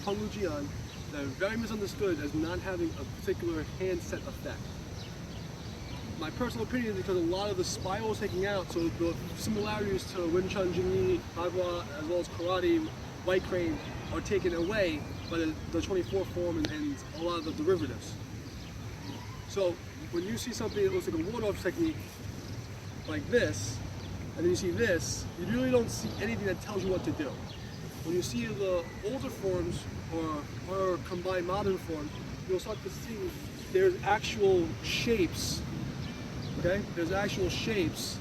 Pung that are very misunderstood as not having a particular handset effect. My personal opinion is because a lot of the spiral is taking out, so the similarities to Wing Chun, Jing, Agua, as well as Karate, White Crane, are taken away by the 24 form and a lot of the derivatives. So when you see something that looks like a ward-off technique like this, and then you see this, you really don't see anything that tells you what to do. When you see the older forms or combined modern form, you'll start to see there's actual shapes, okay? There's actual shapes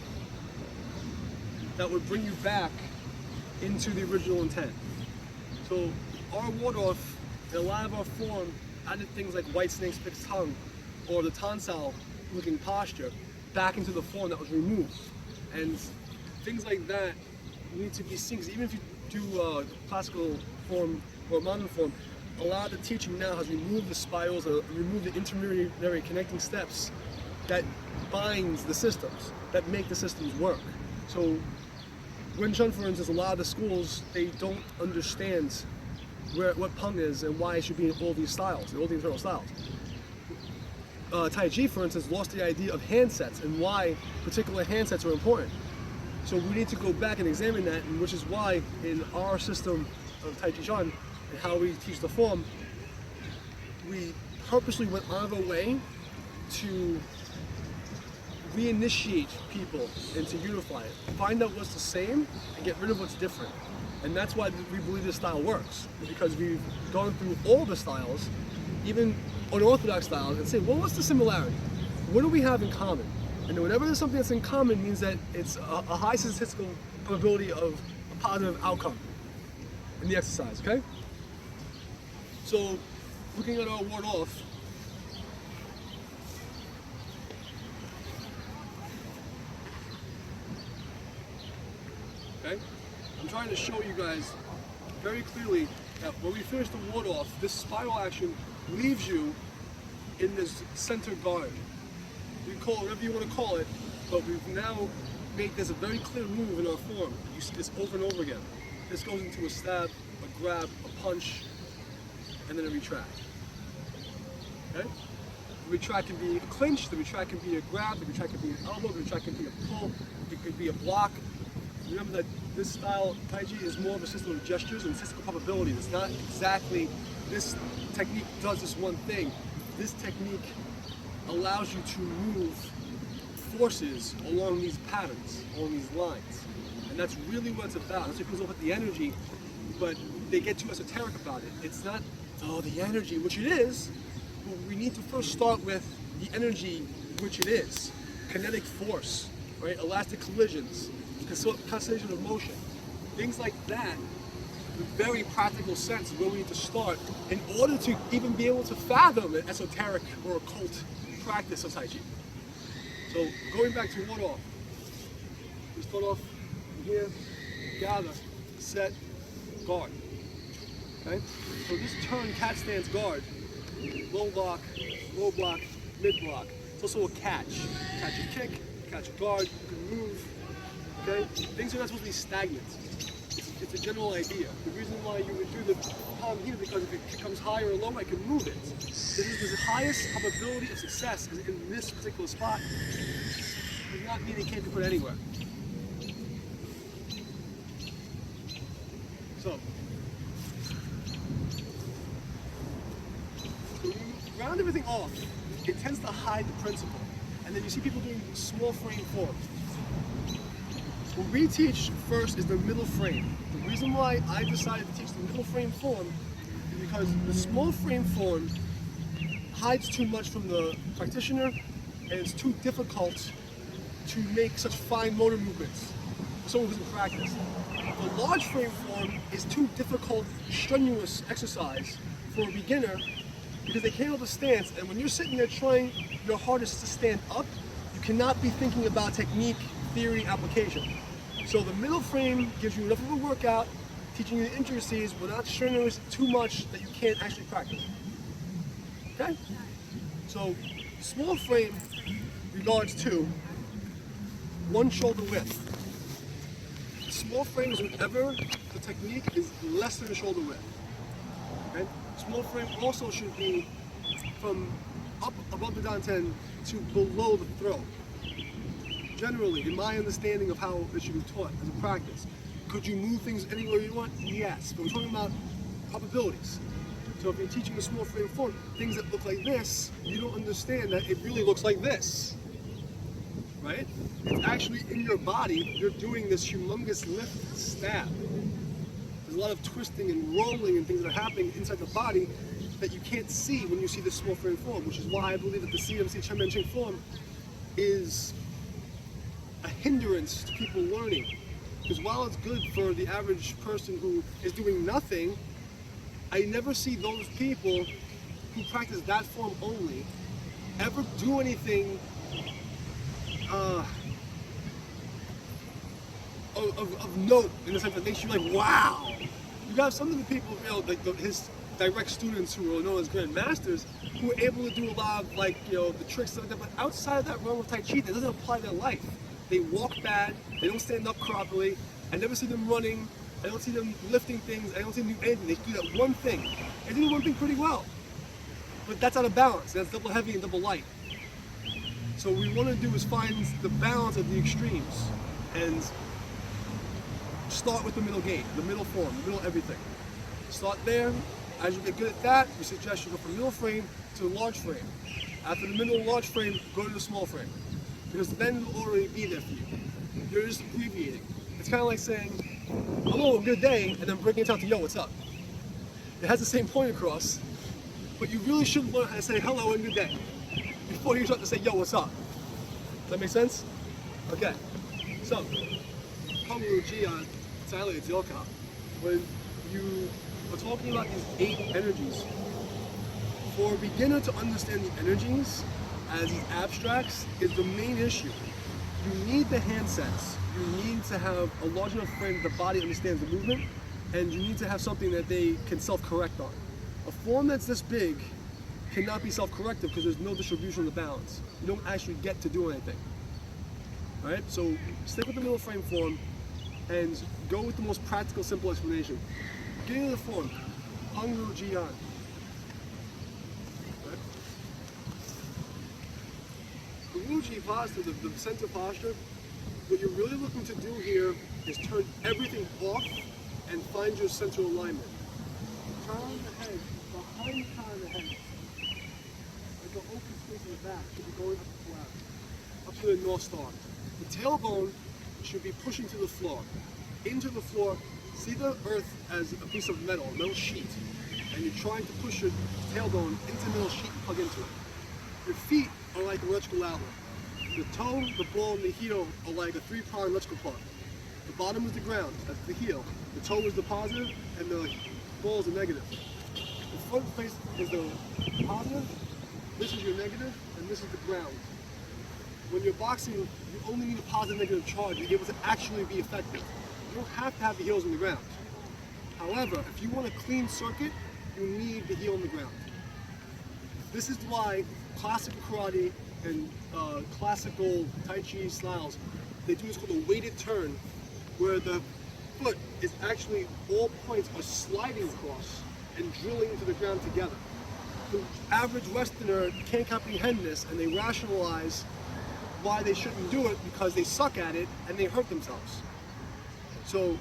that would bring you back into the original intent. So our ward-off, a lot of our form added things like white snake's fixed tongue or the tonsal looking posture back into the form that was removed. And things like that need to be seen, because even if you do classical form or modern form, a lot of the teaching now has removed the spirals, removed the intermediary connecting steps that binds the systems, that make the systems work. So Wing Chun, for instance, a lot of the schools, they don't understand what Peng is and why it should be in all these styles, in all the internal styles. Taiji, for instance, lost the idea of handsets and why particular handsets are important. So we need to go back and examine that, and which is why in our system of Taiji Chuan and how we teach the form, we purposely went out of our way to reinitiate people and to unify it. Find out what's the same and get rid of what's different. And that's why we believe this style works, because we've gone through all the styles, even unorthodox styles, and say, well, what's the similarity? What do we have in common? And whenever there's something that's in common, means that it's a high statistical probability of a positive outcome in the exercise, okay? So, looking at our ward off, okay? I'm trying to show you guys very clearly that when we finish the ward off, this spiral action leaves you in this center guard. You can call it whatever you want to call it, but we've now made this a very clear move in our form. You see this over and over again. This goes into a stab, a grab, a punch, and then a retract. Okay? The retract can be a clinch, the retract can be a grab, the retract can be an elbow, the retract can be a pull, it could be a block. Remember that this style, Taiji, is more of a system of gestures and statistical probability. It's not exactly this technique does this one thing. This technique allows you to move forces along these patterns, along these lines. And that's really what it's about. That's what goes over the energy, but they get too esoteric about it. It's not, oh, the energy, which it is, but we need to first start with the energy, which it is. Kinetic force, right? Elastic collisions, constellation of motion. Things like that, in a very practical sense, is where we need to start in order to even be able to fathom an esoteric or occult practice of Tai Chi. So going back to ward off, we start off here, gather, set, guard. Okay? So this turn cat stance guard, low block, mid block. It's also a catch. Catch a kick, catch a guard, you can move. Okay? Things are not supposed to be stagnant. It's a general idea. The reason why you would do the palm here, because if it comes higher or lower, I can move it. This is the highest probability of success is in this particular spot. Does not mean it can't be put anywhere. So when you round everything off, it tends to hide the principle. And then you see people doing small frame forms. What we teach first is the middle frame. The reason why I decided to teach the middle frame form is because the small frame form hides too much from the practitioner, and it's too difficult to make such fine motor movements for someone who doesn't practice. The large frame form is too difficult, strenuous exercise for a beginner because they can't hold the stance, and when you're sitting there trying your hardest to stand up, you cannot be thinking about technique, theory, application. So the middle frame gives you enough of a workout, teaching you the intricacies without strenuous too much that you can't actually practice. Okay? So small frame regards to one shoulder width. Small frame is whenever the technique is less than a shoulder width. Okay? small frame also should be from up above the dantian to below the throat. Generally, in my understanding of how it should be taught as a practice. Could you move things anywhere you want? Yes, but we're talking about probabilities. So if you're teaching a small frame form, things that look like this, you don't understand that it really looks like this, right? It's actually in your body, you're doing this humongous lift stab. There's a lot of twisting and rolling and things that are happening inside the body that you can't see when you see this small frame form, which is why I believe that the CMC Chen Man Ching form is a hindrance to people learning. Because while it's good for the average person who is doing nothing, I never see those people who practice that form only ever do anything of note, in the sense that makes you like, wow. You have some of the people, you know, like his direct students who are known as Grand Masters, who are able to do a lot of, like, you know, the tricks and stuff like that, but outside of that realm of Tai Chi, that doesn't apply to their life. They walk bad, they don't stand up properly, I never see them running, I don't see them lifting things, I don't see them do anything. They do that one thing. They do one thing pretty well. But that's out of balance. That's double heavy and double light. So what we want to do is find the balance of the extremes and start with the middle game, the middle form, the middle everything. Start there. As you get good at that, we suggest you go from middle frame to large frame. After the middle large frame, go to the small frame. Because then it'll already be there for you. You're just abbreviating. It's kind of like saying, hello, good day, and then breaking it down to, yo, what's up? It has the same point across, but you really should learn how to say hello and good day before you start to say, yo, what's up? Does that make sense? Okay. So, Peng when you are talking about these 8 energies, for a beginner to understand the energies as these abstracts is the main issue. You need the hand sense. You need to have a large enough frame that the body understands the movement, and you need to have something that they can self-correct on. A form that's this big cannot be self-corrective because there's no distribution of the balance. You don't actually get to do anything. Alright, so stick with the middle frame form and go with the most practical, simple explanation. Beginning of the form, Peng Ru Jian. The Wu Ji posture, the center posture, what you're really looking to do here is turn everything off and find your central alignment. Crown the head, behind the crown of the head. Like the open space in the back should be going up the flat, up to the North Star. The tailbone should be pushing to the floor. Into the floor, see the earth as a piece of metal, a metal sheet, and you're trying to push your tailbone into the metal sheet and plug into it. Your feet are like an electrical outlet. The toe, the ball, and the heel are like a 3-pronged electrical plug. The bottom is the ground, that's the heel. The toe is the positive, and the ball is the negative. The front face is the positive, this is your negative, and this is the ground. When you're boxing, you only need a positive negative charge to be able to actually be effective. You don't have to have the heels on the ground. However, if you want a clean circuit, you need the heel on the ground. This is why classical karate and classical Tai Chi styles, they do what's called a weighted turn, where the foot is actually, all points are sliding across and drilling into the ground together. The average Westerner can't comprehend this, and they rationalize why they shouldn't do it because they suck at it and they hurt themselves. So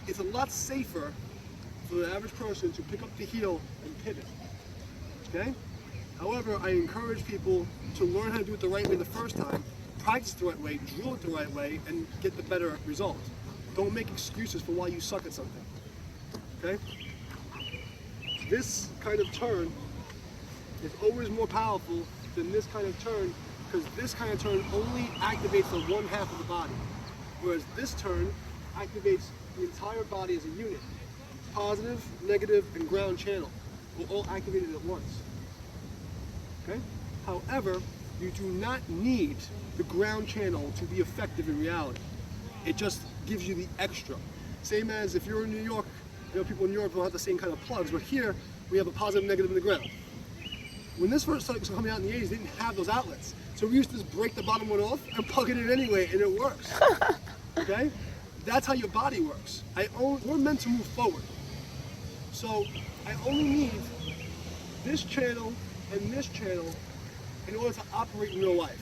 it's a lot safer for the average person to pick up the heel and pivot. Okay? However, I encourage people to learn how to do it the right way the first time, practice the right way, drill it the right way, and get the better result. Don't make excuses for why you suck at something. Okay? This kind of turn is always more powerful than this kind of turn, because this kind of turn only activates the one half of the body, whereas this turn activates the entire body as a unit. Positive, negative, and ground channel will all activated at once. Okay? However, you do not need the ground channel to be effective in reality. It just gives you the extra. Same as if you're in New York, you know, people in Europe don't have the same kind of plugs, but here we have a positive, negative in the ground. When this first started coming out in the 80s, they didn't have those outlets. So we used to just break the bottom one off and plug it in anyway, and it works. Okay? That's how your body works. We're meant to move forward. So I only need this channel and this channel in order to operate in real life.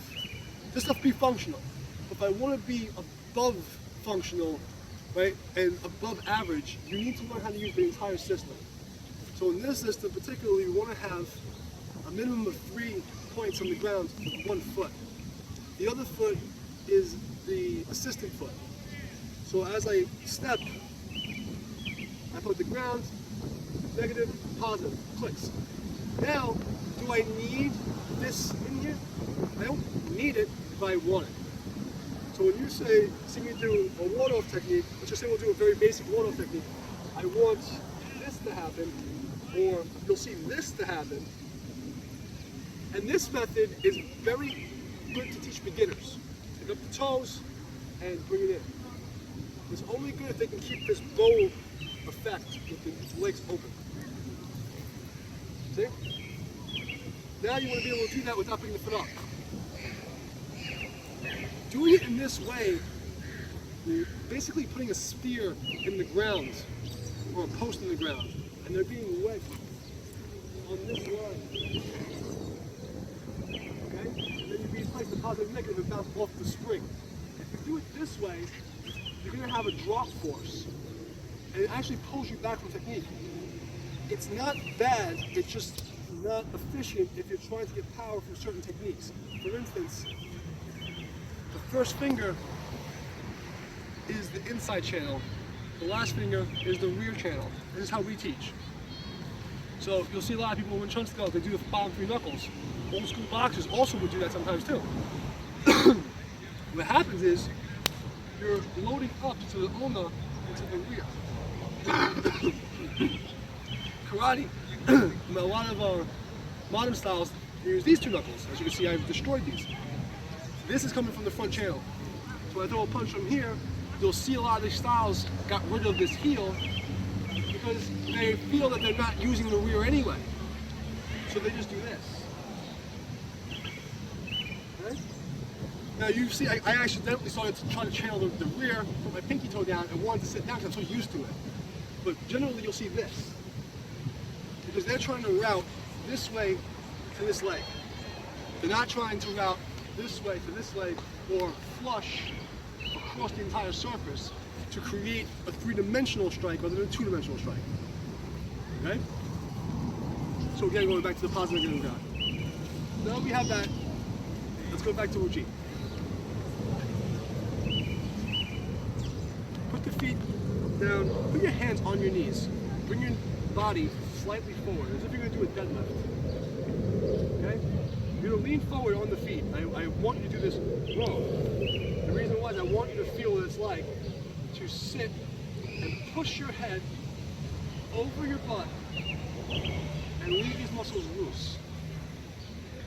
This stuff be functional. If I want to be above functional, right, and above average, you need to learn how to use the entire system. So in this system particularly, you want to have a minimum of 3 points on the ground with 1 foot. The other foot is the assistant foot. So as I step, I put the ground, negative, positive, clicks. Now, do I need this in here? I don't need it if I want it. So when you see me do a ward-off technique, let's just say we'll do a very basic ward-off technique. I want this to happen, or you'll see this to happen. And this method is very good to teach beginners. Take up the toes and bring it in. It's only good if they can keep this bow effect with the legs open. See? Now you want to be able to do that without picking the foot up. Doing it in this way, you're basically putting a spear in the ground, or a post in the ground, and they're being wedged on this line. Okay? And then you're being placed a positive negative and bounce off the spring. If you do it this way, you're going to have a drop force, and it actually pulls you back from technique. It's not bad, it's just not efficient if you're trying to get power from certain techniques. For instance, the first finger is the inside channel. The last finger is the rear channel. This is how we teach. So you'll see a lot of people when chun skills, they do the bottom 3 knuckles. Old school boxers also would do that sometimes too. What happens is you're loading up to the ulna and to the rear. Karate, a lot of modern styles, you use these 2 knuckles. As you can see, I've destroyed these. This is coming from the front channel. So when I throw a punch from here, you'll see a lot of these styles got rid of this heel because they feel that they're not using the rear anyway. So they just do this. Okay? Now you see, I accidentally started to try to channel the rear, put my pinky toe down, and wanted to sit down because I'm so used to it. But generally you'll see this. Because they're trying to route this way to this leg. They're not trying to route this way to this leg or flush across the entire surface to create a 3-dimensional strike rather than a 2-dimensional strike. Okay? So again, going back to the positive negative ground. Now we have that, let's go back to Uji. Put the feet down, put your hands on your knees. Bring your body slightly forward, as if you're going to do a deadlift. Okay? You're going to lean forward on the feet. I want you to do this wrong. The reason why is I want you to feel what it's like to sit and push your head over your butt and leave these muscles loose.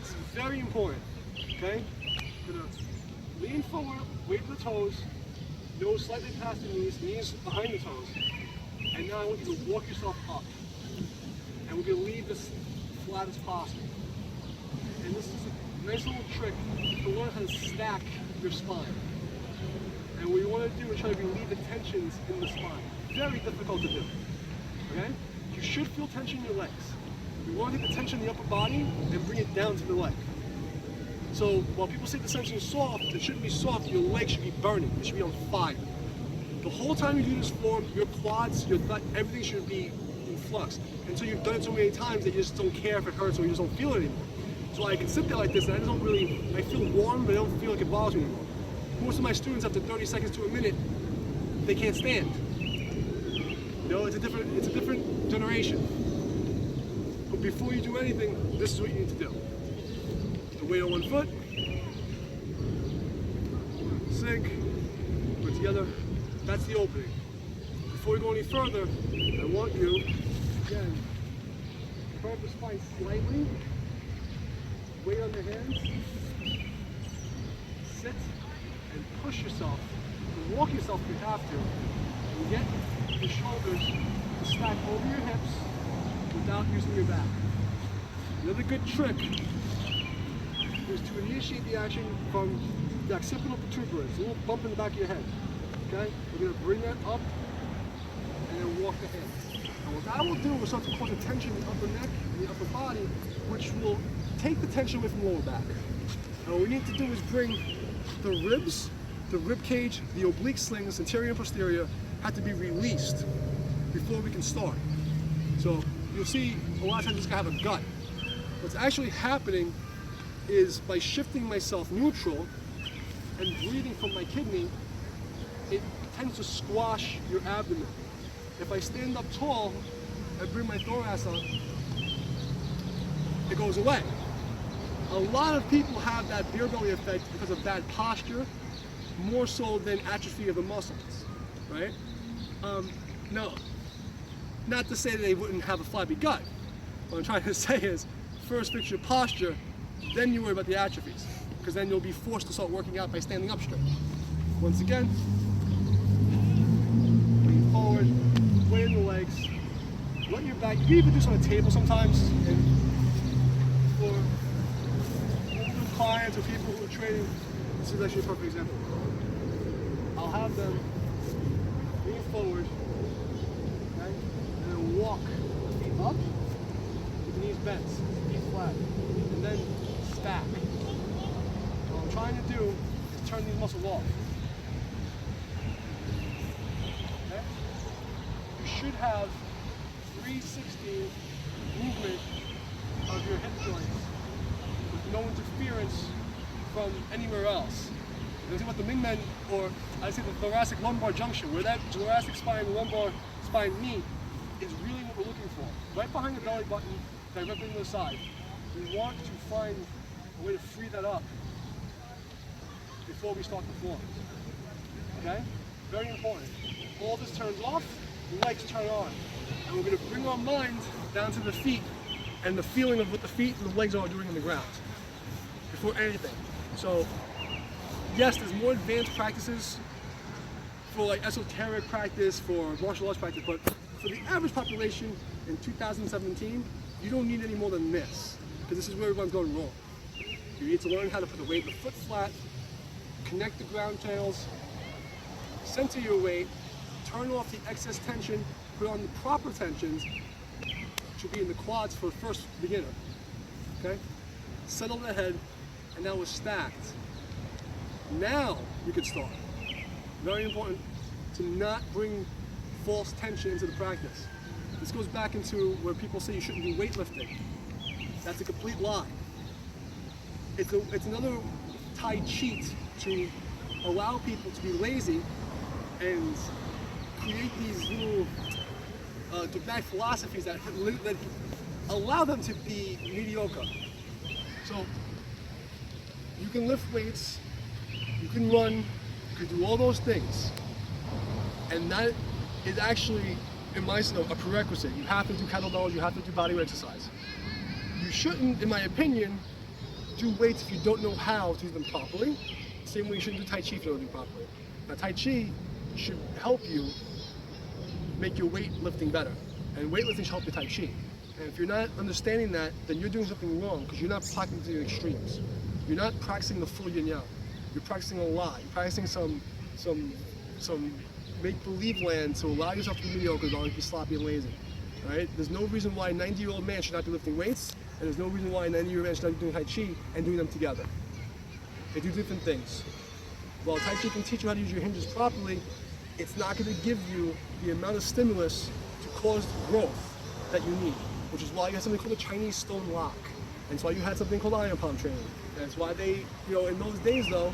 It's very important. Okay? You're going to lean forward, weight the toes, nose slightly past the knees behind the toes. And now I want you to walk yourself up. And we're going to leave this flat as possible. And this is a nice little trick to learn how to stack your spine. And what you want to do is try to relieve the tensions in the spine. Very difficult to do. Okay? You should feel tension in your legs. You want to get the tension in the upper body and bring it down to the leg. So while people say the tension is soft, it shouldn't be soft. Your legs should be burning. It should be on fire. The whole time you do this form, your quads, your gut, everything should be in flux. Until you've done it so many times that you just don't care if it hurts or you just don't feel it anymore. So I can sit there like this and I just don't really, I feel warm, but I don't feel like it bothers me anymore. Most of my students, after 30 seconds to a minute, they can't stand. You know, it's a different generation. But before you do anything, this is what you need to do. The weight on one foot, sink, put together. That's the opening. Before we go any further, I want you, again, curve the spine slightly, weight on the hands, sit, and push yourself, and walk yourself if you have to, and get your shoulders to stack over your hips without using your back. Another good trick is to initiate the action from the occipital protuberance, a little bump in the back of your head. Okay? We're going to bring that up and then walk the hands. And what that will do is start to cause a tension in the upper neck and the upper body, which will take the tension away from the lower back. And what we need to do is bring the ribs, the rib cage, the oblique slings, anterior and posterior, have to be released before we can start. So you'll see a lot of times this guy have a gut. What's actually happening is by shifting myself neutral and breathing from my kidney, it tends to squash your abdomen. If I stand up tall and bring my thorax up, it goes away. A lot of people have that beer belly effect because of bad posture, more so than atrophy of the muscles, right? No, not to say that they wouldn't have a flabby gut. What I'm trying to say is, first fix your posture, then you worry about the atrophies, because then you'll be forced to start working out by standing up straight. Once again, lean forward, weight in the legs, let your back, you can even do this on a table sometimes, and for new clients or people who are training, this is actually a perfect example. I'll have them lean forward, okay, and then walk feet up, with the knees bent, feet flat, and then stack. So what I'm trying to do is turn these muscles off. Okay? You should have 360 movement of your hip joints with no interference from anywhere else. You see what the Ming men, or I say the thoracic lumbar junction, where that thoracic spine, lumbar spine meet, is really what we're looking for. Right behind the belly button, directly to the side. We want to find a way to free that up before we start the form. Okay? Very important. All this turns off, the legs turn on. And we're going to bring our mind down to the feet and the feeling of what the feet and the legs are doing on the ground before anything. So, yes, there's more advanced practices for like esoteric practice, for martial arts practice, but for the average population in 2017, you don't need any more than this, because this is where everyone's going wrong. You need to learn how to put the weight of the foot flat, connect the ground tails, center your weight, turn off the excess tension, put on the proper tensions, which will be in the quads for the first beginner. Okay? Settle the head, and now we're stacked. Now you can start. Very important to not bring false tension into the practice. This goes back into where people say you shouldn't do weightlifting. That's a complete lie. It's another Tai Chi to allow people to be lazy and create these little dogmatic philosophies that allow them to be mediocre. So you can lift weights, you can run, you can do all those things, and that is actually, in my opinion, a prerequisite. You have to do kettlebells, you have to do bodyweight exercise. You shouldn't, in my opinion, do weights if you don't know how to do them properly. Same way you shouldn't do Tai Chi if you don't do it properly. Now, Tai Chi should help you make your weightlifting better, and weightlifting should help your Tai Chi. And if you're not understanding that, then you're doing something wrong, because you're not practicing to the extremes. You're not practicing the full yin yang. You're practicing a lot. You're practicing some make-believe land to allow yourself to be mediocre, don't be sloppy and lazy. Right? There's no reason why a 90-year-old man should not be lifting weights, and there's no reason why a 90-year-old man should not be doing Tai Chi and doing them together. They do different things. While Tai Chi can teach you how to use your hinges properly, it's not going to give you the amount of stimulus to cause growth that you need, which is why you have something called a Chinese stone lock. And that's why you had something called iron palm training. And that's why they, in those days though,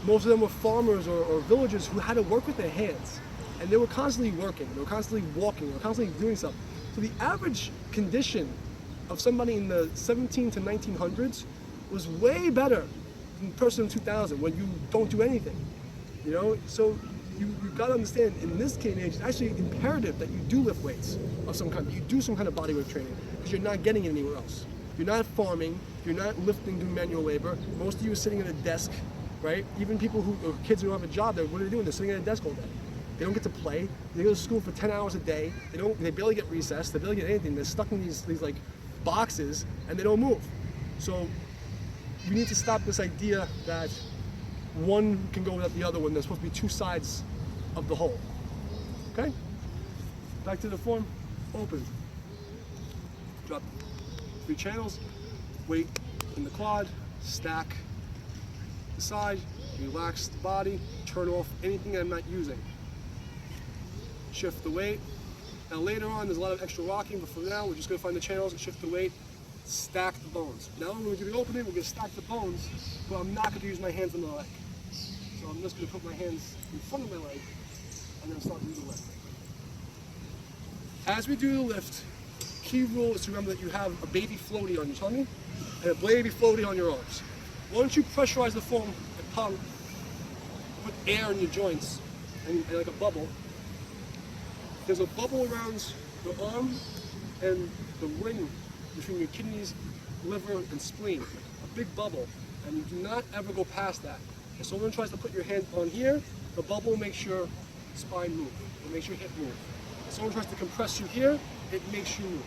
most of them were farmers or villagers who had to work with their hands. And they were constantly working, they were constantly walking, they were constantly doing something. So the average condition of somebody in the 17 to 1900s was way better than the person in 2000 when you don't do anything. So you've got to understand, in this day and age, it's actually imperative that you do lift weights of some kind. You do some kind of bodyweight training, because you're not getting it anywhere else. You're not farming, you're not lifting, doing manual labor. Most of you are sitting at a desk, right? Even people kids who don't have a job, what are they doing? They're sitting at a desk all day. They don't get to play. They go to school for 10 hours a day. They barely get recess. They barely get anything. They're stuck in these like boxes, and they don't move. So we need to stop this idea that one can go without the other when there's supposed to be two sides of the whole. Okay? Back to the form. open. Drop 3 channels, weight in the quad, stack the side, relax the body, turn off anything I'm not using. Shift the weight. Now later on there's a lot of extra rocking, but for now we're just going to find the channels and shift the weight, stack the bones. Now when we do the opening, we're going to stack the bones, but I'm not going to use my hands on the leg. So I'm just going to put my hands in front of my leg and then start doing the lift. As we do the lift, key rule is to remember that you have a baby floaty on your tummy and a baby floaty on your arms. Once you pressurize the foam and pump, put air in your joints and like a bubble, there's a bubble around the arm and the ring between your kidneys, liver, and spleen. A big bubble, and you do not ever go past that. If someone tries to put your hand on here, the bubble makes your spine move. It makes your hip move. If someone tries to compress you here, it makes you move.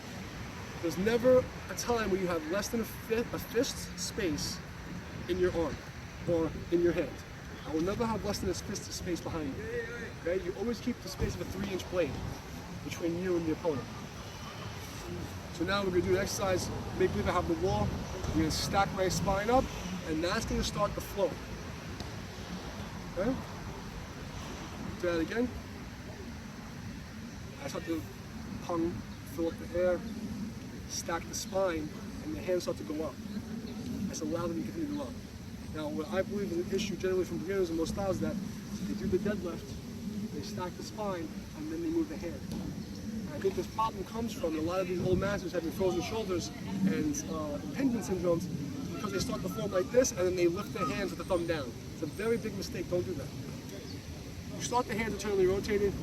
There's never a time where you have less than a fist space in your arm or in your hand. I will never have less than a fist space behind you. Okay? You always keep the space of a 3-inch blade between you and the opponent. So now we're going to do an exercise, make believe I have the wall. I'm going to stack my spine up, and that's going to start the flow. Okay? Do that again. I start to pung, fill up the air, stack the spine, and the hands start to go up. That's allow them to continue to go up. Now, what I believe is an issue generally from beginners in most styles is that they do the deadlift, they stack the spine, and then they move the hand. And I think this problem comes from a lot of these old masters having frozen shoulders and impingement syndromes because they start the form like this and then they lift their hands with the thumb down. It's a very big mistake. Don't do that. You start the hands internally rotated.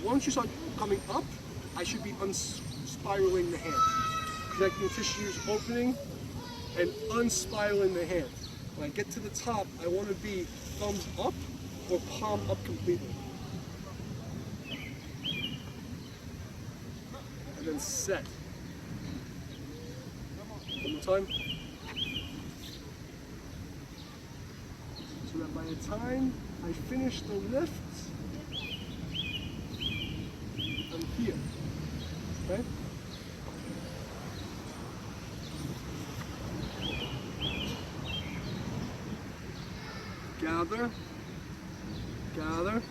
Once you start coming up, I should be unspiraling the hand, connecting the tissues, opening, and unspiraling the hand. When I get to the top, I want to be thumbs up or palm up completely. And then set. One more time. So that by the time I finish the lift, I'm here. Okay? Gather, gather,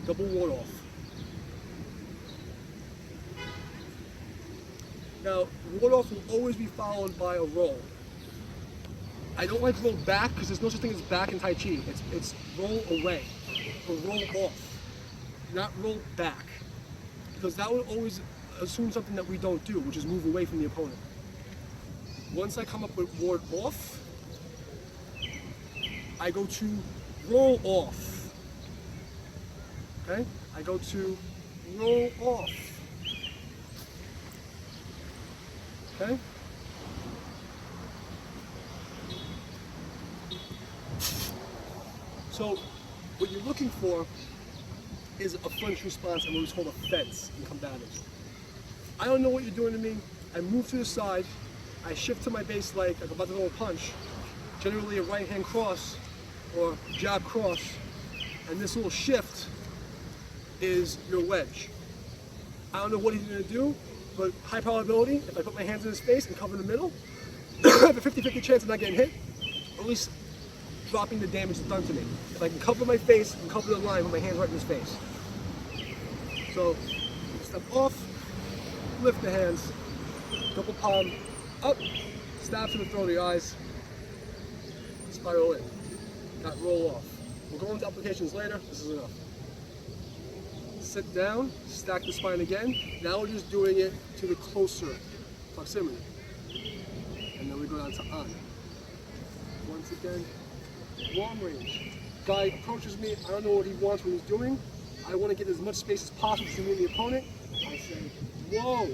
double ward off. Now, ward off will always be followed by a roll. I don't like roll back because there's no such thing as back in Tai Chi. It's roll away or roll off, not roll back. Because that would always assume something that we don't do, which is move away from the opponent. Once I come up with ward off, I go to roll off. Okay? I go to roll off. Okay? So, what you're looking for is a flinch response and what we call a fence in combative. I don't know what you're doing to me. I move to the side. I shift to my base leg, like I'm about to throw a punch. Generally a right hand cross or jab cross. And this little shift is your wedge. I don't know what he's going to do, but high probability, if I put my hands in his face and cover the middle, I have a 50-50 chance of not getting hit, or at least dropping the damage that's done to me. If I can cover my face and cover the line with my hands right in his face. So, step off, lift the hands, double palm, up, stab to the throat of the eyes, spiral in, got roll off. We'll go into applications later, this is enough. Sit down, stack the spine again. Now we're just doing it to the closer proximity. And then we go down to on. Once again, long range. Guy approaches me, I don't know what he wants, what he's doing. I want to get as much space as possible between me and the opponent. I say, whoa.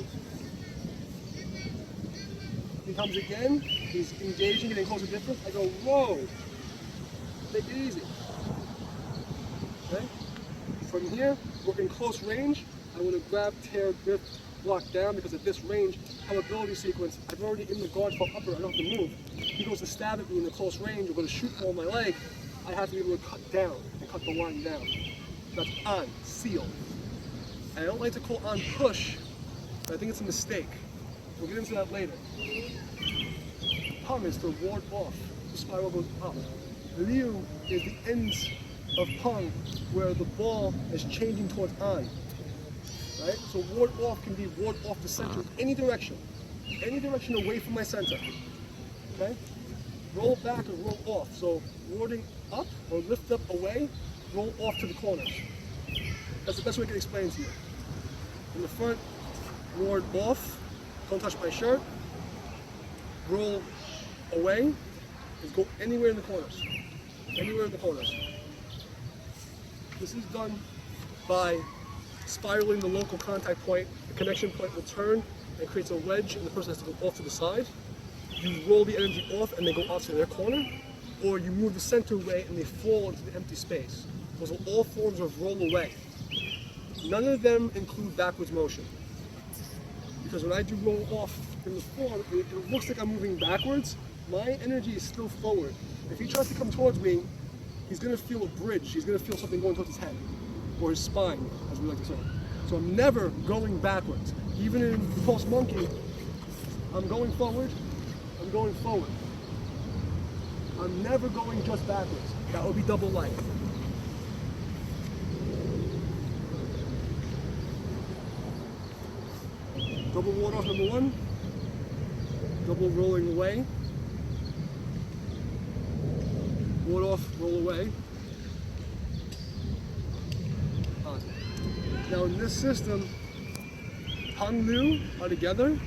He comes again, he's engaging, getting closer difference. I go, whoa. Take it easy. Okay? From here, we're in close range. I want to grab, tear, grip, block down, because at this range, probability sequence, I'm already in the guard for upper, I don't have to move. He goes to stab at me in the close range, or going to shoot on my leg, I have to be able to cut down and cut the line down. That's on, seal. I don't like to call on push, but I think it's a mistake. We'll get into that later. Pung is to ward off. The spiral goes up. Liu is the ends of Pung where the ball is changing towards on. Right? So ward off can be ward off the center any direction away from my center. Okay? Roll back or roll off. So warding up or lift up away, roll off to the corners. That's the best way I can explain it to you. In the front, ward off, don't touch my shirt. Roll away, is go anywhere in the corners. Anywhere in the corners. This is done by spiraling the local contact point. The connection point will turn and creates a wedge, and the person has to go off to the side. You roll the energy off and they go off to their corner, or you move the center away and they fall into the empty space. Those are all forms of roll away. None of them include backwards motion. Because when I do roll off in the form, it looks like I'm moving backwards. My energy is still forward. If he tries to come towards me, he's going to feel a bridge. He's going to feel something going towards his head, or his spine, as we like to say. So I'm never going backwards. Even in pulse monkey, I'm going forward, I'm going forward. I'm never going just backwards. That would be double light. Double ward off number one, double rolling away, ward off, roll away. On. Now in this system, Pung Liu are together,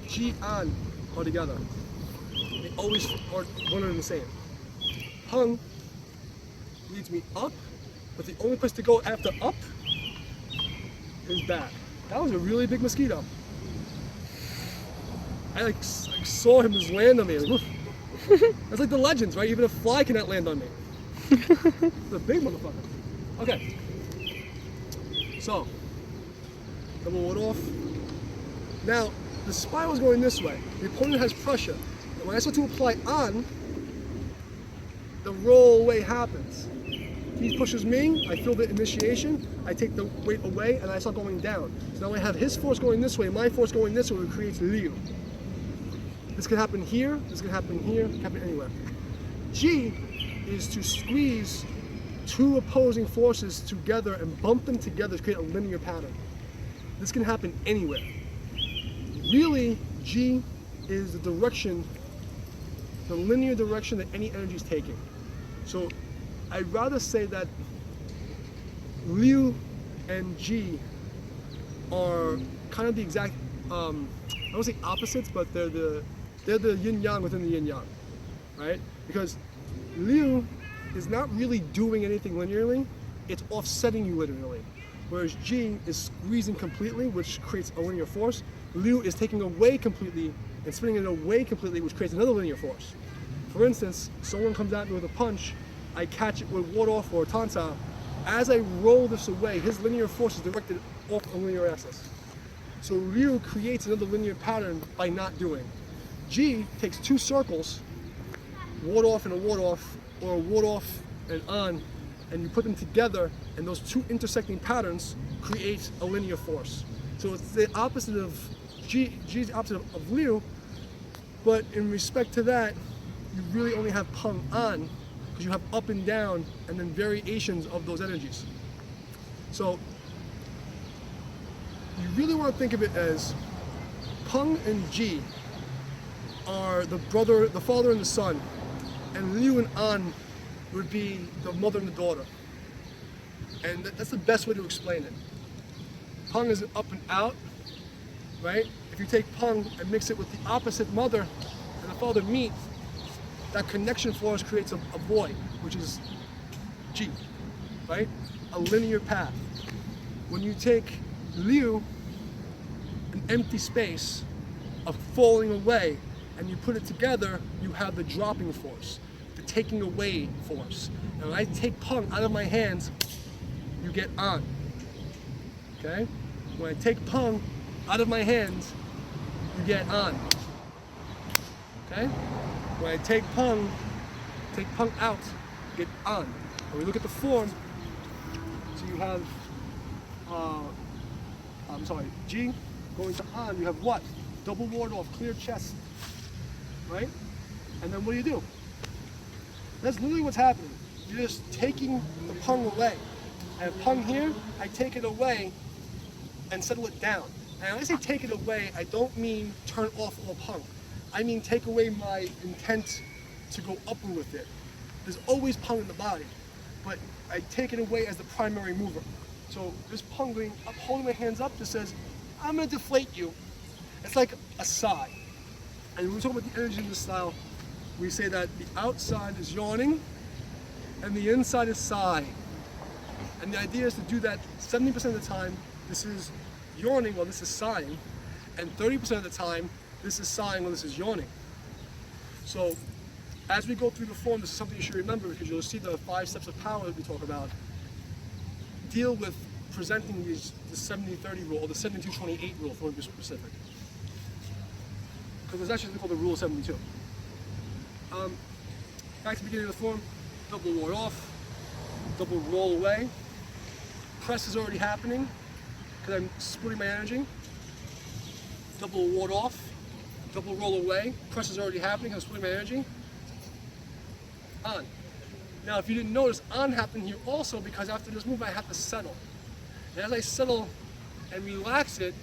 Ji An are together. They always are one and the same. Pung leads me up, but the only place to go after up is back. That was a really big mosquito. I saw him just land on me. That's like the legends, right? Even a fly cannot land on me. It's a big motherfucker. Okay. So, double ward off. Now, the spiral is going this way. The opponent has pressure. And when I start to apply on, the roll away happens. He pushes me, I feel the initiation, I take the weight away, and I start going down. So now I have his force going this way, my force going this way, which creates Liu. This can happen here, this can happen here, it can happen anywhere. G is to squeeze two opposing forces together and bump them together to create a linear pattern. This can happen anywhere. Really, G is the direction, the linear direction that any energy is taking. So I'd rather say that Liu and G are kind of the exact, I don't say opposites, but they're the yin yang within the yin yang, right? Because Liu is not really doing anything linearly, it's offsetting you linearly. Whereas G is squeezing completely, which creates a linear force. Liu is taking away completely and spinning it away completely, which creates another linear force. For instance, someone comes at me with a punch, I catch it with ward off or tansa. As I roll this away, his linear force is directed off a linear axis. So Liu creates another linear pattern by not doing. G takes two circles, ward off and a ward off, or a ward off and on, and you put them together, and those two intersecting patterns create a linear force. So it's the opposite of G's the opposite of Liu, but in respect to that, you really only have Peng on, because you have up and down, and then variations of those energies. So you really want to think of it as Peng and G are the father and the son, and Liu and An would be the mother and the daughter. And that's the best way to explain it. Peng is up and out, right? If you take Peng and mix it with the opposite mother and the father meet, that connection force creates a boy, which is G, right? A linear path. When you take Liu, an empty space of falling away, and you put it together, you have the dropping force, the taking away force. And when I take Peng out of my hands, you get on, okay? When I take Peng out of my hands, you get on, okay? When I take Peng out, you get on. When we look at the form, so you have I'm sorry, G, going to on, you have what? Double ward off, clear chest, right? And then what do? That's literally what's happening. You're just taking the Pung away. And Pung here, I take it away and settle it down. And when I say take it away, I don't mean turn off all Pung. I mean take away my intent to go upward with it. There's always Pung in the body, but I take it away as the primary mover. So this Pung going up, holding my hands up, just says, I'm gonna deflate you. It's like a sigh. And when we talk about the energy in this style, we say that the outside is yawning and the inside is sighing. And the idea is to do that 70% of the time, this is yawning while this is sighing, and 30% of the time, this is sighing while this is yawning. So as we go through the form, this is something you should remember, because you'll see the 5 steps of power that we talk about deal with presenting the 70-30 rule, or the 72-28 rule, for to be specific. Because there's actually something called the rule of 72. Back to the beginning of the form, double ward off, double roll away. Press is already happening because I'm splitting my energy. Double ward off, double roll away. Press is already happening because I'm splitting my energy. On. Now, if you didn't notice, on happened here also because after this move I have to settle. And as I settle and relax it,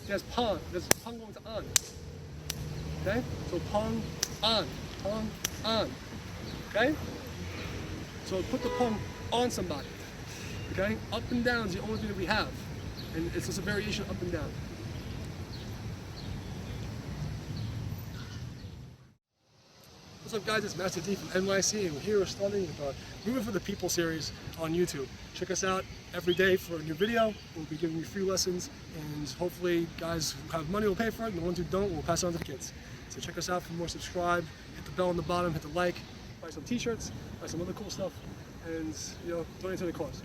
there's Pung. There's Pung going to on. Okay? So Pung, on. Pung, on. Okay? So put the Pung on somebody. Okay? Up and down is the only thing that we have. And it's just a variation up and down. What's up, guys? It's Master D from NYC, and we're here starting with Moving for the People series on YouTube. Check us out every day for a new video. We'll be giving you free lessons, and hopefully guys who have money will pay for it, and the ones who don't, we'll pass it on to the kids. So check us out for more. Subscribe, hit the bell on the bottom, hit the like, buy some t-shirts, buy some other cool stuff, and donate to the cause.